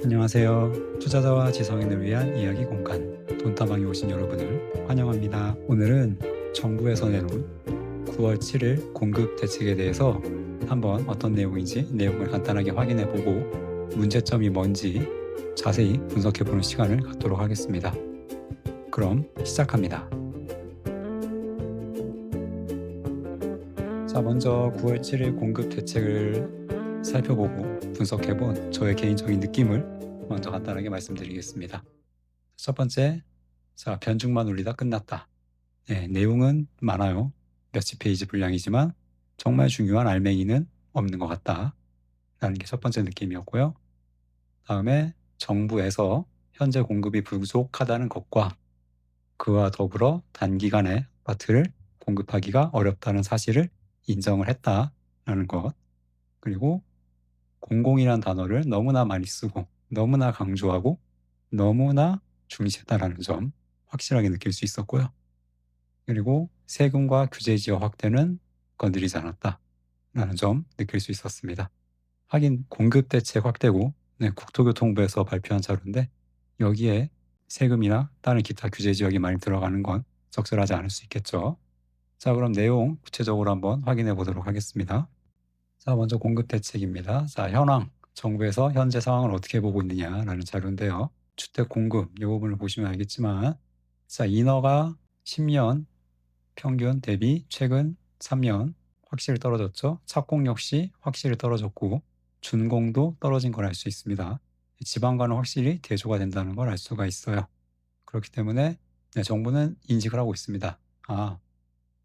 안녕하세요. 투자자와 지성인을 위한 이야기 공간 돈다방에 오신 여러분을 환영합니다. 오늘은 정부에서 내놓은 9월 7일 공급 대책에 대해서 한번 어떤 내용인지 내용을 간단하게 확인해보고 문제점이 뭔지 자세히 분석해보는 시간을 갖도록 하겠습니다. 그럼 시작합니다. 자, 먼저 9월 7일 공급 대책을 살펴보고 분석해본 저의 개인적인 느낌을 먼저 간단하게 말씀드리겠습니다. 첫 번째, 자, 변죽만 올리다 끝났다. 내용은 많아요. 몇십 페이지 분량이지만 정말 중요한 알맹이는 없는 것 같다. 라는 게 첫 번째 느낌이었고요. 다음에 정부에서 현재 공급이 부족하다는 것과 그와 더불어 단기간에 아파트를 공급하기가 어렵다는 사실을 인정을 했다라는 것. 그리고 공공이라는 단어를 너무나 많이 쓰고 너무나 강조하고 너무나 중시했다라는 점 확실하게 느낄 수 있었고요. 그리고 세금과 규제 지역 확대는 건드리지 않았다라는 점 느낄 수 있었습니다. 하긴 공급 대책 확대고 국토교통부에서 발표한 자료인데 여기에 세금이나 다른 기타 규제 지역이 많이 들어가는 건 적절하지 않을 수 있겠죠. 자, 그럼 내용 구체적으로 한번 확인해 보도록 하겠습니다. 자, 먼저 공급 대책입니다. 자, 현황, 정부에서 현재 상황을 어떻게 보고 있느냐라는 자료인데요. 주택 공급 이 부분을 보시면 알겠지만, 자, 인허가 10년 평균 대비 최근 3년 확실히 떨어졌죠. 착공 역시 확실히 떨어졌고 준공도 떨어진 걸 알 수 있습니다. 지방과는 확실히 대조가 된다는 걸 알 수가 있어요. 그렇기 때문에 정부는 인식을 하고 있습니다.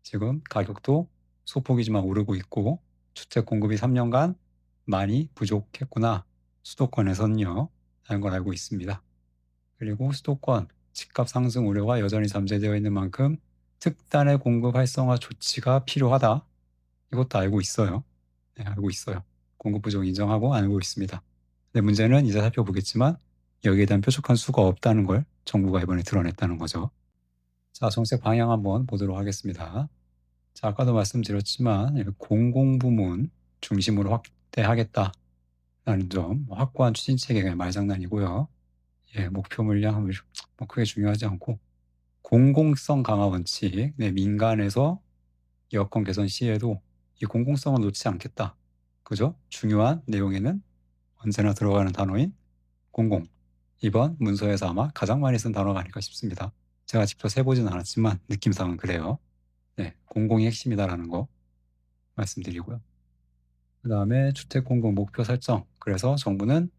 지금 가격도 소폭이지만 오르고 있고 주택 공급이 3년간 많이 부족했구나. 수도권에서는요. 라는 걸 알고 있습니다. 그리고 수도권 집값 상승 우려가 여전히 잠재되어 있는 만큼 특단의 공급 활성화 조치가 필요하다. 이것도 알고 있어요. 알고 있어요. 공급 부족 인정하고 알고 있습니다. 근데 문제는 이제 살펴보겠지만 여기에 대한 뾰족한 수가 없다는 걸 정부가 이번에 드러냈다는 거죠. 자, 정책 방향 한번 보도록 하겠습니다. 자, 아까도 말씀드렸지만 공공부문 중심으로 확대하겠다라는 점, 확고한 추진 체계가 말장난이고요. 목표 물량 크게 중요하지 않고 공공성 강화 원칙, 민간에서 여건 개선 시에도 이 공공성을 놓지 않겠다. 그죠? 중요한 내용에는 언제나 들어가는 단어인 공공. 이번 문서에서 아마 가장 많이 쓴 단어가 아닐까 싶습니다. 제가 직접 세보진 않았지만 느낌상은 그래요. 공공이 핵심이다라는 거 말씀드리고요. 그 다음에 주택 공급 목표 설정. 그래서 정부는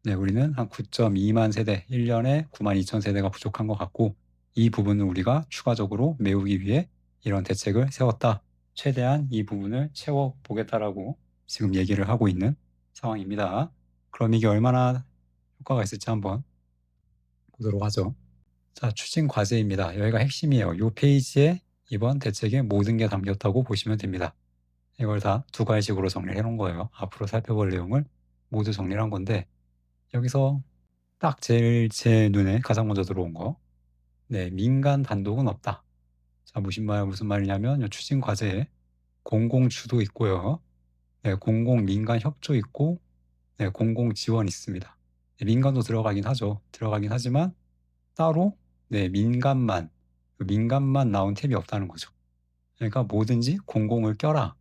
우리는 한 9.2만 세대, 1년에 9만 2천 세대가 부족한 것 같고 이 부분을 우리가 추가적으로 메우기 위해 이런 대책을 세웠다. 최대한 이 부분을 채워보겠다라고 지금 얘기를 하고 있는 상황입니다. 그럼 이게 얼마나 효과가 있을지 한번 보도록 하죠. 자, 추진 과제입니다. 여기가 핵심이에요. 이 페이지에 이번 대책의 모든 게 담겼다고 보시면 됩니다. 이걸 다 두 가지식으로 정리를 해놓은 거예요. 앞으로 살펴볼 내용을 모두 정리를 한 건데 여기서 딱 제일 제 눈에 가장 먼저 들어온 거. 민간 단독은 없다. 자, 무슨 말이냐면 이 추진 과제에 공공주도 있고요. 공공 민간 협조 있고 공공 지원 있습니다. 민간도 들어가긴 하죠. 들어가긴 하지만 따로 민간만 나온 탭이 없다는 거죠. 그러니까 뭐든지 공공을 껴라.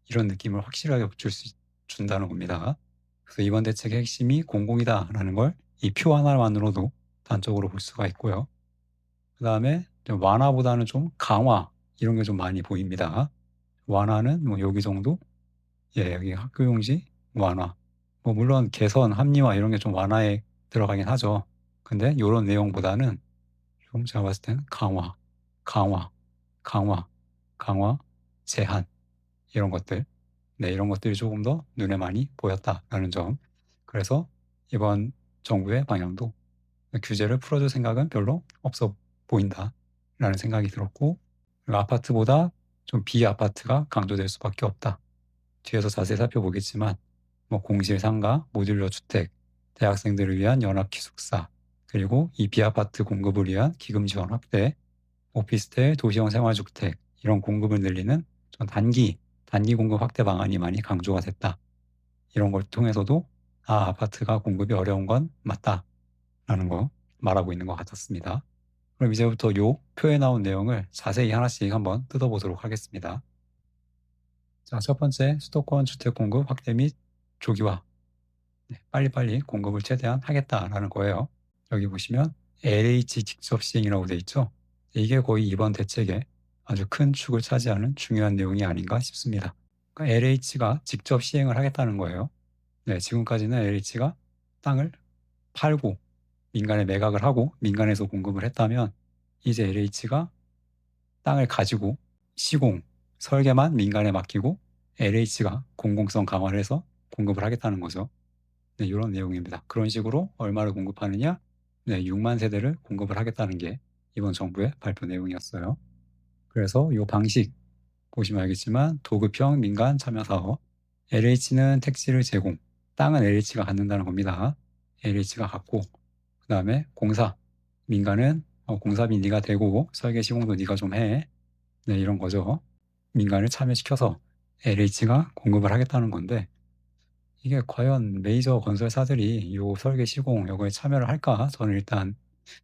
이런 느낌을 확실하게 준다는 겁니다. 그래서 이번 대책의 핵심이 공공이다라는 걸 이 표 하나만으로도 단적으로 볼 수가 있고요. 그 다음에 완화보다는 좀 강화 이런 게 좀 많이 보입니다. 완화는 뭐 여기 정도, 여기 학교용지 완화, 뭐 물론 개선, 합리화 이런 게 좀 완화에 들어가긴 하죠. 근데 이런 내용보다는 좀 제가 봤을 때는 강화, 강화, 강화, 강화, 제한 이런 것들. 이런 것들이 조금 더 눈에 많이 보였다라는 점. 그래서 이번 정부의 방향도 규제를 풀어줄 생각은 별로 없어 보인다라는 생각이 들었고 그리고 아파트보다 좀 비아파트가 강조될 수밖에 없다. 뒤에서 자세히 살펴보겠지만 뭐 공실 상가, 모듈러 주택, 대학생들을 위한 연합 기숙사, 그리고 이 비아파트 공급을 위한 기금 지원 확대, 오피스텔, 도시형 생활주택 이런 공급을 늘리는 좀 단기 공급 확대 방안이 많이 강조가 됐다. 이런 걸 통해서도 아파트가 공급이 어려운 건 맞다라는 거 말하고 있는 것 같았습니다. 그럼 이제부터 요 표에 나온 내용을 자세히 하나씩 한번 뜯어보도록 하겠습니다. 자, 첫 번째, 수도권 주택 공급 확대 및 조기화. 네, 빨리빨리 공급을 최대한 하겠다라는 거예요. 여기 보시면 LH 직접 시행이라고 돼 있죠. 이게 거의 이번 대책의 아주 큰 축을 차지하는 중요한 내용이 아닌가 싶습니다. 그러니까 LH가 직접 시행을 하겠다는 거예요. 네, 지금까지는 LH가 땅을 팔고 민간에 매각을 하고 민간에서 공급을 했다면 이제 LH가 땅을 가지고 시공, 설계만 민간에 맡기고 LH가 공공성 강화를 해서 공급을 하겠다는 거죠. 네, 이런 내용입니다. 그런 식으로 얼마를 공급하느냐? 네, 6만 세대를 공급을 하겠다는 게 이번 정부의 발표 내용이었어요. 그래서 이 방식 보시면 알겠지만 도급형 민간 참여 사업, LH는 택지를 제공, 땅은 LH가 갖는다는 겁니다. LH가 갖고 그 다음에 공사, 민간은 공사비 네가 대고 설계 시공도 네가 좀 해. 네, 이런 거죠. 민간을 참여시켜서 LH가 공급을 하겠다는 건데 이게 과연 메이저 건설사들이 이 설계 시공 요거에 참여를 할까? 저는 일단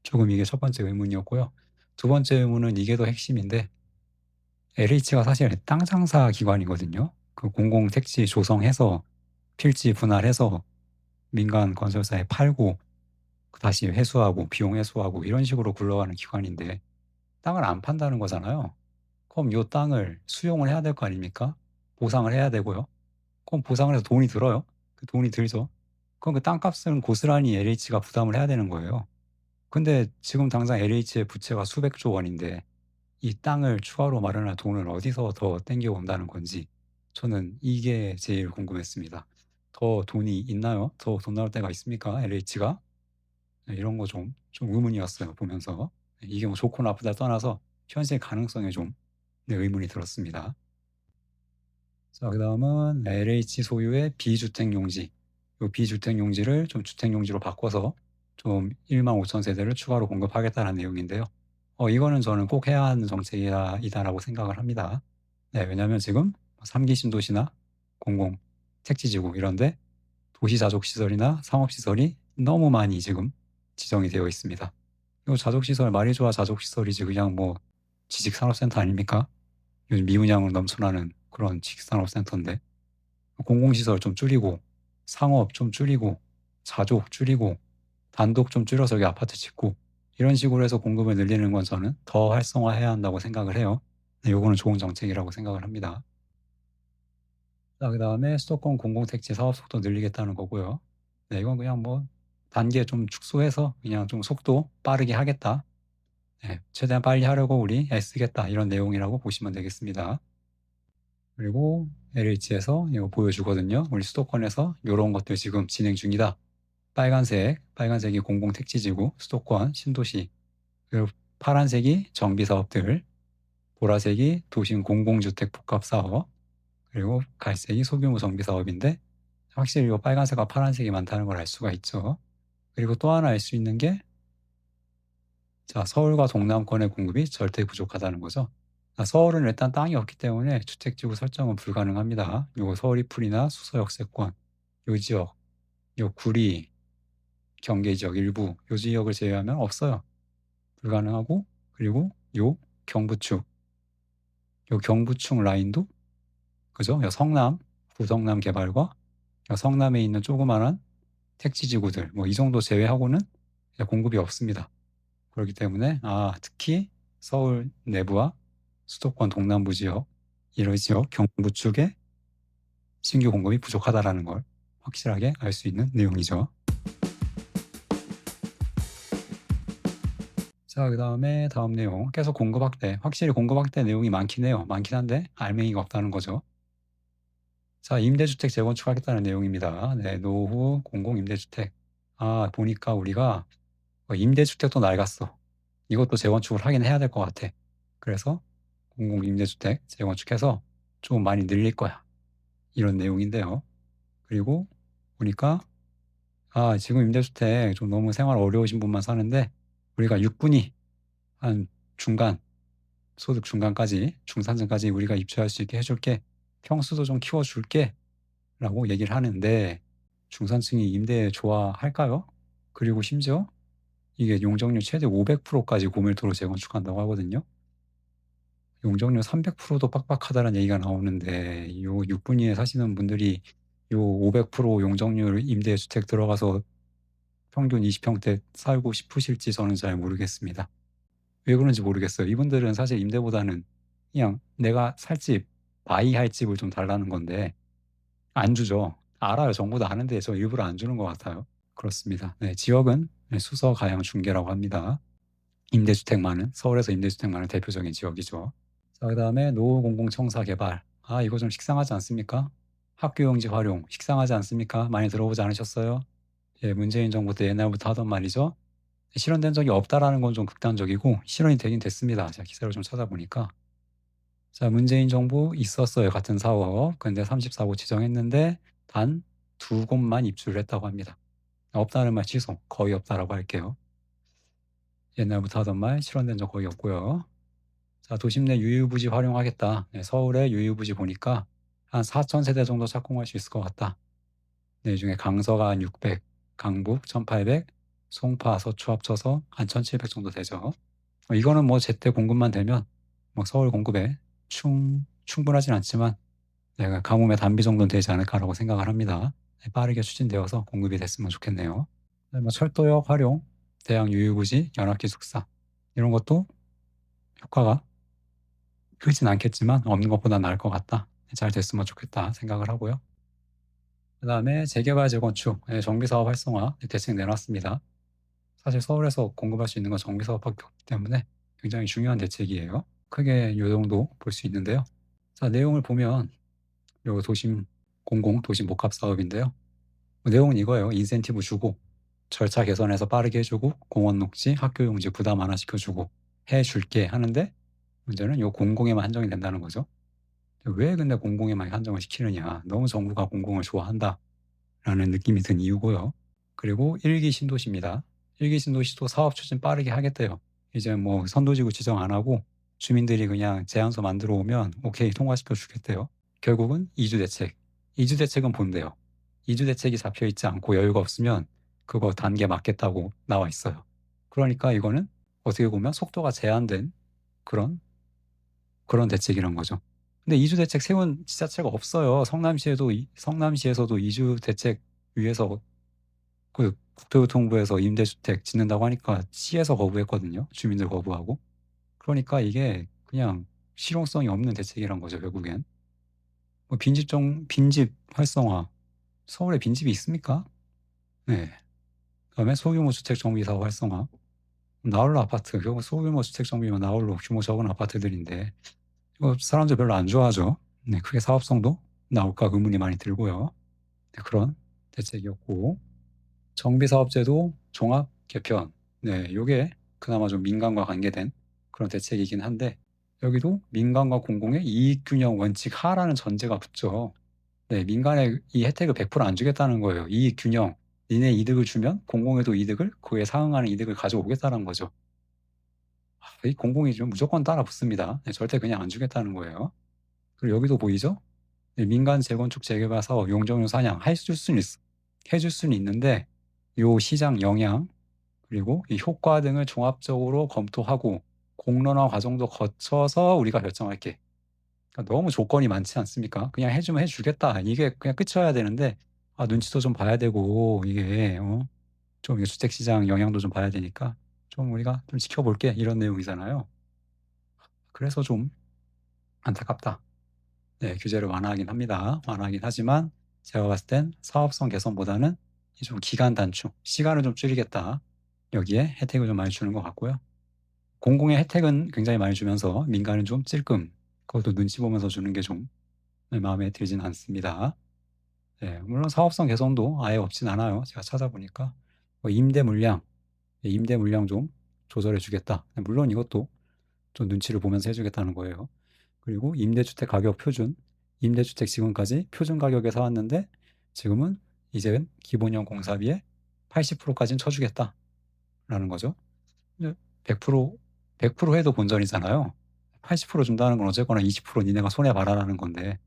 조금 이게 첫 번째 의문이었고요. 두 번째 의문은 이게 더 핵심인데 LH가 사실 땅 장사 기관이거든요. 그 공공 택지 조성해서 필지 분할해서 민간 건설사에 팔고 다시 회수하고 비용 회수하고 이런 식으로 굴러가는 기관인데 땅을 안 판다는 거잖아요. 그럼 요 땅을 수용을 해야 될 거 아닙니까? 보상을 해야 되고요. 그럼 보상을 해서 돈이 들어요. 그 돈이 들죠. 그럼 그 땅값은 고스란히 LH가 부담을 해야 되는 거예요. 근데 지금 당장 LH의 부채가 수백조 원인데 이 땅을 추가로 마련할 돈을 어디서 더 땡겨 온다는 건지 저는 이게 제일 궁금했습니다. 더 돈이 있나요? 더 돈 나올 때가 있습니까? LH가? 이런 거 좀 의문이었어요, 보면서. 이게 뭐 좋고 나쁘다 떠나서 현실 가능성에 좀 의문이 들었습니다. 자, 그다음은 LH 소유의 비주택 용지. 요 비주택 용지를 좀 주택 용지로 바꿔서 좀 15,000 세대를 추가로 공급하겠다는 내용인데요. 이거는 저는 꼭 해야 하는 정책이다라고 생각을 합니다. 네, 왜냐하면 지금 3기 신도시나 공공 택지지구 이런 데 도시 자족 시설이나 상업 시설이 너무 많이 지금 지정이 되어 있습니다. 이 자족 시설 말이 좋아 자족 시설이지 그냥 뭐 지식 산업센터 아닙니까? 요즘 미운양으로 넘쳐나는 그런 지식 산업센터인데 공공시설 좀 줄이고 상업 좀 줄이고 자족 줄이고 단독 좀 줄여서 여기 아파트 짓고 이런 식으로 해서 공급을 늘리는 건 저는 더 활성화해야 한다고 생각을 해요. 네, 요거는 좋은 정책이라고 생각을 합니다. 자, 그다음에 수도권 공공택지 사업 속도 늘리겠다는 거고요. 네, 이건 그냥 뭐 단계 좀 축소해서 그냥 좀 속도 빠르게 하겠다. 네, 최대한 빨리 하려고 우리 애쓰겠다 이런 내용이라고 보시면 되겠습니다. 그리고 LH에서 이거 보여주거든요. 우리 수도권에서 이런 것들 지금 진행 중이다. 빨간색이 공공택지지구, 수도권, 신도시. 그리고 파란색이 정비사업들, 보라색이 도심 공공주택 복합사업, 그리고 갈색이 소규모 정비사업인데 확실히 이 빨간색과 파란색이 많다는 걸 알 수가 있죠. 그리고 또 하나 알 수 있는 게 자, 서울과 동남권의 공급이 절대 부족하다는 거죠. 서울은 일단 땅이 없기 때문에 주택지구 설정은 불가능합니다. 요거 서울이풀이나 수서역세권, 요 지역, 요 구리, 경계 지역 일부, 요 지역을 제외하면 없어요. 불가능하고 그리고 요 경부축, 요 경부축 라인도 그죠? 요 성남, 구성남 개발과 요 성남에 있는 조그마한 택지지구들 뭐 이 정도 제외하고는 공급이 없습니다. 그렇기 때문에 특히 서울 내부와 수도권 동남부 지역 이런 지역 경부축에 신규 공급이 부족하다라는 걸 확실하게 알 수 있는 내용이죠. 자, 그다음에 다음 내용 계속 공급 확대. 확실히 공급 확대 내용이 많긴 해요. 많긴 한데 알맹이가 없다는 거죠. 자, 임대주택 재건축하겠다는 내용입니다. 네, 노후 공공 임대주택. 보니까 우리가 임대주택도 낡았어. 이것도 재건축을 하긴 해야 될 것 같아. 그래서 공공 임대주택 재건축해서 좀 많이 늘릴 거야. 이런 내용인데요. 그리고 보니까 지금 임대주택 좀 너무 생활 어려우신 분만 사는데 우리가 육군이 한 중간 소득 중간까지 중산층까지 우리가 입주할 수 있게 해줄게. 평수도 좀 키워줄게 라고 얘기를 하는데 중산층이 임대 좋아할까요? 그리고 심지어 이게 용적률 최대 500%까지 고밀도로 재건축한다고 하거든요. 용적률 300%도 빡빡하다는 얘기가 나오는데 요 육분위에 사시는 분들이 요 500% 용적률 임대주택 들어가서 평균 20평대 살고 싶으실지 저는 잘 모르겠습니다. 왜 그런지 모르겠어요. 이분들은 사실 임대보다는 그냥 내가 살 집, 바이할 집을 좀 달라는 건데 안 주죠. 알아요. 정부도 아는데 저 일부러 안 주는 것 같아요. 그렇습니다. 네, 지역은 수서 가양 중계라고 합니다. 임대주택 많은, 서울에서 임대주택 많은 대표적인 지역이죠. 자, 그다음에 노후공공청사 개발. 아, 이거 좀 식상하지 않습니까? 학교용지 활용 식상하지 않습니까? 많이 들어보지 않으셨어요? 예, 문재인 정부 때 옛날부터 하던 말이죠. 실현된 적이 없다라는 건 좀 극단적이고 실현이 되긴 됐습니다. 제가 기사를 좀 찾아보니까. 자, 문재인 정부 있었어요. 같은 사업. 근데 34호 지정했는데 단 2곳만 입주를 했다고 합니다. 없다는 말 취소. 거의 없다라고 할게요. 옛날부터 하던 말 실현된 적 거의 없고요. 자, 도심 내 유휴부지 활용하겠다. 네, 서울의 유휴부지 보니까 한 4,000세대 정도 착공할 수 있을 것 같다. 네, 이 중에 강서가 한 600, 강북 1,800, 송파, 서초 합쳐서 한 1,700 정도 되죠. 이거는 뭐 제때 공급만 되면 뭐 서울 공급에 충분하진 않지만 내가 가뭄의 단비 정도는 되지 않을까라고 생각을 합니다. 네, 빠르게 추진되어서 공급이 됐으면 좋겠네요. 네, 뭐 철도역 활용, 대학 유휴부지, 연합기숙사 이런 것도 효과가 크진 않겠지만 없는 것보다 나을 것 같다. 잘 됐으면 좋겠다 생각을 하고요. 그 다음에 재개발 재건축, 정비사업 활성화 대책 내놨습니다. 사실 서울에서 공급할 수 있는 건 정비사업밖에 없기 때문에 굉장히 중요한 대책이에요. 크게 이 정도 볼 수 있는데요. 자, 내용을 보면 요 도심 공공 도심 복합 사업인데요. 내용은 이거예요. 인센티브 주고 절차 개선해서 빠르게 해주고 공원 녹지, 학교 용지 부담 완화 시켜주고 해줄게 하는데 문제는 요 공공에만 한정이 된다는 거죠. 왜 근데 공공에만 한정을 시키느냐. 너무 정부가 공공을 좋아한다라는 느낌이 든 이유고요. 그리고 1기 신도시입니다. 1기 신도시도 사업 추진 빠르게 하겠대요. 이제 뭐 선도지구 지정 안 하고 주민들이 그냥 제안서 만들어 오면 오케이 통과시켜 주겠대요. 결국은 이주 대책. 이주 대책은 본대요. 이주 대책이 잡혀 있지 않고 여유가 없으면 그거 단계 맞겠다고 나와 있어요. 그러니까 이거는 어떻게 보면 속도가 제한된 그런 대책이란 거죠. 근데 이주 대책 세운 지자체가 없어요. 성남시에서도 이주 대책 위해서 그 국토교통부에서 임대주택 짓는다고 하니까 시에서 거부했거든요. 주민들 거부하고. 그러니까 이게 그냥 실용성이 없는 대책이란 거죠, 결국엔. 뭐 빈집 활성화. 서울에 빈집이 있습니까? 네. 그다음에 소규모 주택 정비 사업 활성화. 나홀로 아파트. 결국 소규모 주택 정비면 나홀로 규모 적은 아파트들인데 이거 사람들 별로 안 좋아하죠. 네, 크게 사업성도 나올까 의문이 많이 들고요. 네, 그런 대책이었고 정비사업제도 종합 개편. 네, 요게 그나마 좀 민간과 관계된 그런 대책이긴 한데 여기도 민간과 공공의 이익균형 원칙 하라는 전제가 붙죠. 네, 민간에 이 혜택을 100%안 주겠다는 거예요. 이익균형. 니네 이득을 주면 공공에도 이득을 그에 상응하는 이득을 가져오겠다는 거죠. 이 공공이 좀 무조건 따라 붙습니다. 네, 절대 그냥 안 주겠다는 거예요. 그리고 여기도 보이죠? 네, 민간 재건축 재개발 사업 용적률 사냥 해줄 수는 있는데 요 시장 영향 그리고 이 효과 등을 종합적으로 검토하고 공론화 과정도 거쳐서 우리가 결정할게. 그러니까 너무 조건이 많지 않습니까? 그냥 해주면 해주겠다. 이게 그냥 끝이어야 되는데 눈치도 좀 봐야 되고 이게 좀 이게 주택시장 영향도 좀 봐야 되니까 좀 우리가 좀 지켜볼게 이런 내용이잖아요. 그래서 좀 안타깝다. 네, 규제를 완화하긴 합니다. 완화하긴 하지만 제가 봤을 땐 사업성 개선보다는 좀 기간 단축, 시간을 좀 줄이겠다. 여기에 혜택을 좀 많이 주는 것 같고요. 공공의 혜택은 굉장히 많이 주면서 민간은 좀 찔끔 그것도 눈치 보면서 주는 게 좀 마음에 들진 않습니다. 네, 물론 사업성 개선도 아예 없진 않아요. 제가 찾아보니까 뭐 임대 물량 좀 조절해 주겠다. 물론 이것도 좀 눈치를 보면서 해주겠다는 거예요. 그리고 임대주택 가격 표준, 임대주택 지금까지 표준 가격에 사왔는데 지금은 이제 기본형 공사비에 80%까지는 쳐주겠다라는 거죠. 100% 100% 해도 본전이잖아요. 80% 준다는 건 어쨌거나 20% 니네가 손해 봐라라는 건데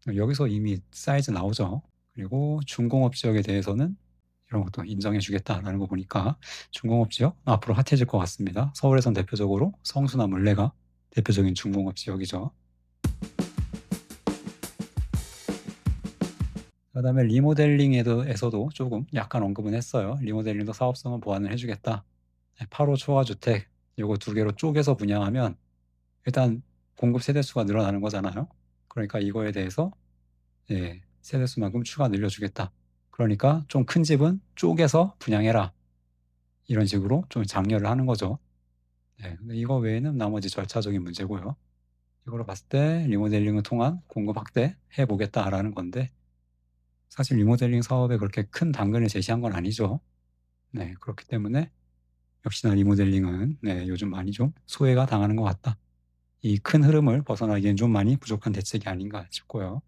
여기서 이미 사이즈 나오죠. 그리고 중공업 지역에 대해서는 이런 것도 인정해 주겠다라는 거 보니까 중공업 지역 앞으로 핫해질 것 같습니다. 서울에선 대표적으로 성수나 물레가 대표적인 중공업 지역이죠. 그다음에 리모델링에서도 조금 약간 언급은 했어요. 리모델링도 사업성은 보완을 해주겠다. 8호 초과주택 요거 두 개로 쪼개서 분양하면 일단 공급 세대수가 늘어나는 거잖아요. 그러니까 이거에 대해서 세대수만큼 추가 늘려주겠다. 그러니까 좀 큰 집은 쪼개서 분양해라. 이런 식으로 좀 장려를 하는 거죠. 근데 이거 외에는 나머지 절차적인 문제고요. 이걸로 봤을 때 리모델링을 통한 공급 확대 해보겠다라는 건데 사실 리모델링 사업에 그렇게 큰 당근을 제시한 건 아니죠. 그렇기 때문에 역시나 리모델링은 요즘 많이 좀 소외가 당하는 것 같다. 이 큰 흐름을 벗어나기엔 좀 많이 부족한 대책이 아닌가 싶고요.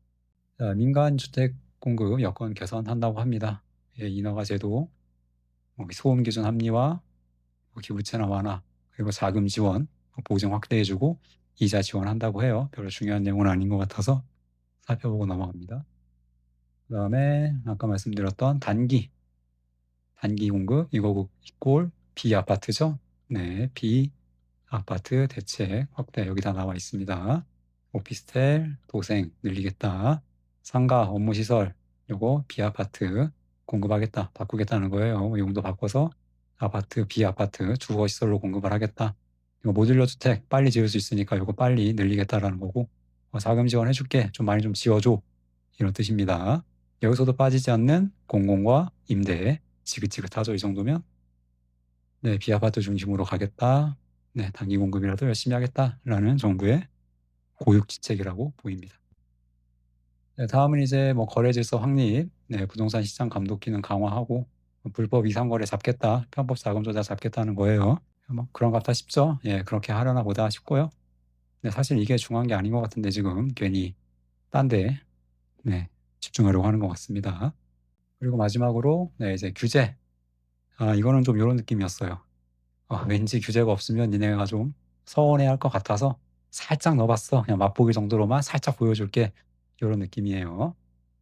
자, 민간 주택 공급 여건 개선한다고 합니다. 인허가 제도, 소음 기준 합리화, 기부채납 완화, 그리고 자금 지원, 보증 확대해주고 이자 지원한다고 해요. 별로 중요한 내용은 아닌 것 같아서 살펴보고 넘어갑니다. 그 다음에 아까 말씀드렸던 단기 공급 이거 이꼴 비아파트죠. 비아파트 대책 확대 여기 다 나와 있습니다. 오피스텔 도생 늘리겠다. 상가 업무시설 요거 비아파트 공급하겠다. 바꾸겠다는 거예요. 용도 바꿔서 아파트 비아파트 주거시설로 공급을 하겠다. 이거 모듈러 주택 빨리 지을 수 있으니까 요거 빨리 늘리겠다라는 거고 자금 지원해줄게. 좀 많이 좀 지어줘. 이런 뜻입니다. 여기서도 빠지지 않는 공공과 임대 지긋지긋하죠. 이 정도면 비아파트 중심으로 가겠다. 단기 공급이라도 열심히 하겠다라는 정부의 고육지책이라고 보입니다. 다음은 이제 거래 질서 확립, 부동산 시장 감독 기능 강화하고 불법 이상거래 잡겠다, 편법 자금 조달 잡겠다는 거예요. 그런 것 같다 싶죠? 그렇게 하려나 보다 싶고요. 사실 이게 중요한 게 아닌 것 같은데 지금 괜히 딴데 집중하려고 하는 것 같습니다. 그리고 마지막으로 이제 규제. 이거는 좀 이런 느낌이었어요. 왠지 규제가 없으면 니네가 좀 서운해할 것 같아서 살짝 넣어봤어. 그냥 맛보기 정도로만 살짝 보여줄게. 이런 느낌이에요.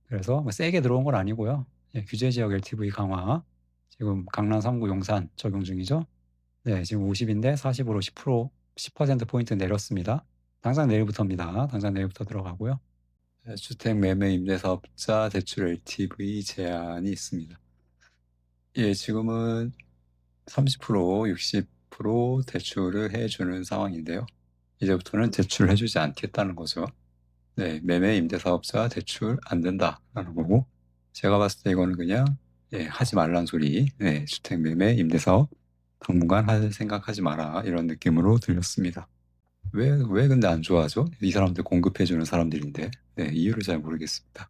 그래서 세게 들어온 건 아니고요. 규제 지역 LTV 강화. 지금 강남 3구 용산 적용 중이죠. 지금 50인데 40으로 10%포인트 내렸습니다. 당장 내일부터입니다. 당장 내일부터 들어가고요. 주택 매매 임대사업자 대출 LTV 제한이 있습니다. 지금은 30%, 60% 대출을 해주는 상황인데요. 이제부터는 대출을 해주지 않겠다는 거죠. 매매 임대사업자 대출 안 된다라는 거고 제가 봤을 때 이거는 그냥 하지 말란 소리. 주택 매매 임대사업 당분간 할 생각하지 마라 이런 느낌으로 들렸습니다. 왜 근데 안 좋아하죠? 이 사람들 공급해주는 사람들인데 이유를 잘 모르겠습니다.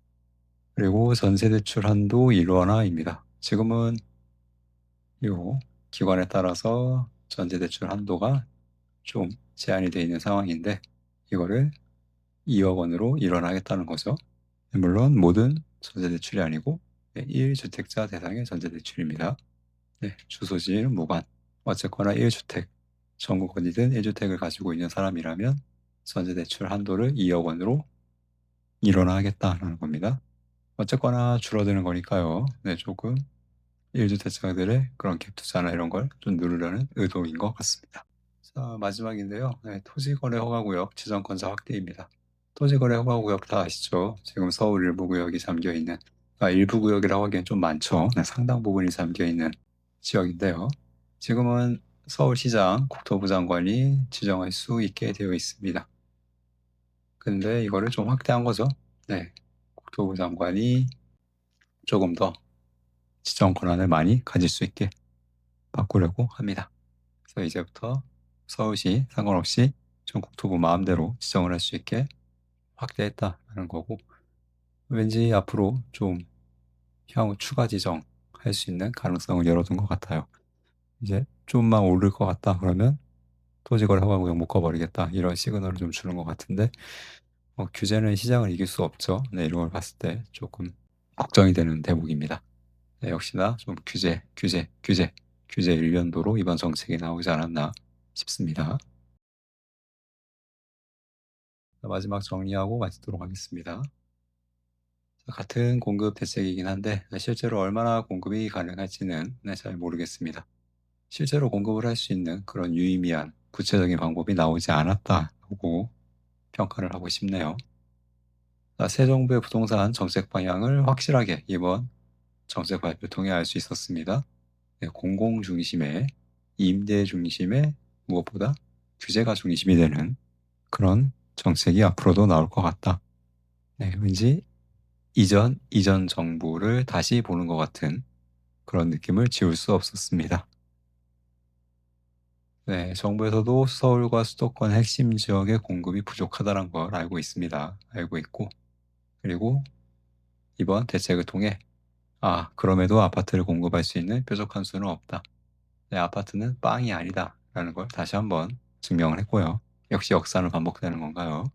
그리고 전세대출 한도 일원화입니다. 지금은 요 기관에 따라서 전세대출 한도가 좀 제한이 되어 있는 상황인데 이거를 2억 원으로 일원하겠다는 거죠. 물론 모든 전세대출이 아니고 1주택자 대상의 전세대출입니다. 주소지는 무관. 어쨌거나 1주택, 전국 어디든 1주택을 가지고 있는 사람이라면 전세대출 한도를 2억 원으로 일원하겠다는 겁니다. 어쨌거나 줄어드는 거니까요. 조금 1주택자들의 그런 갭 투자나 이런 걸 좀 누르려는 의도인 것 같습니다. 자, 마지막인데요. 토지거래 허가구역 지정권자 확대입니다. 토지거래 허가구역 다 아시죠? 지금 서울 일부 구역이 잠겨있는, 일부 구역이라고 하기엔 좀 많죠. 상당 부분이 잠겨있는 지역인데요. 지금은 서울시장, 국토부 장관이 지정할 수 있게 되어 있습니다. 근데 이거를 좀 확대한 거죠. 국토부 장관이 조금 더 지정 권한을 많이 가질 수 있게 바꾸려고 합니다. 그래서 이제부터 서울시 상관없이 전 국토부 마음대로 지정을 할 수 있게 확대했다는 거고 왠지 앞으로 좀 향후 추가 지정할 수 있는 가능성을 열어둔 것 같아요. 이제 좀만 오를 것 같다 그러면 토지거래 허가구역 묶어버리겠다 이런 시그널을 좀 주는 것 같은데 규제는 시장을 이길 수 없죠. 이런 걸 봤을 때 조금 걱정이 되는 대목입니다. 역시나 좀 규제 일련도로 이번 정책이 나오지 않았나 싶습니다. 마지막 정리하고 마치도록 하겠습니다. 같은 공급 대책이긴 한데 실제로 얼마나 공급이 가능할지는 잘 모르겠습니다. 실제로 공급을 할 수 있는 그런 유의미한 구체적인 방법이 나오지 않았다고 평가를 하고 싶네요. 새 정부의 부동산 정책 방향을 확실하게 이번 정책 발표 통해 알 수 있었습니다. 공공 중심의, 임대 중심의, 무엇보다 규제가 중심이 되는 그런 정책이 앞으로도 나올 것 같다. 왠지 이전 정부를 다시 보는 것 같은 그런 느낌을 지울 수 없었습니다. 정부에서도 서울과 수도권 핵심 지역의 공급이 부족하다는 걸 알고 있습니다. 알고 있고, 그리고 이번 대책을 통해 그럼에도 아파트를 공급할 수 있는 뾰족한 수는 없다. 아파트는 빵이 아니다. 라는 걸 다시 한번 증명을 했고요. 역시 역사는 반복되는 건가요?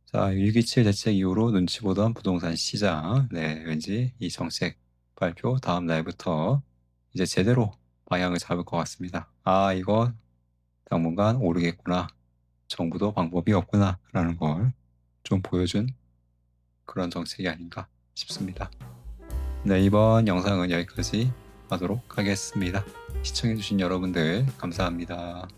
자, 6.27 대책 이후로 눈치 보던 부동산 시장. 왠지 이 정책 발표 다음 날부터 이제 제대로 방향을 잡을 것 같습니다. 이거 당분간 오르겠구나. 정부도 방법이 없구나. 라는 걸 좀 보여준 그런 정책이 아닌가 싶습니다. 이번 영상은 여기까지 하도록 하겠습니다. 시청해주신 여러분들 감사합니다.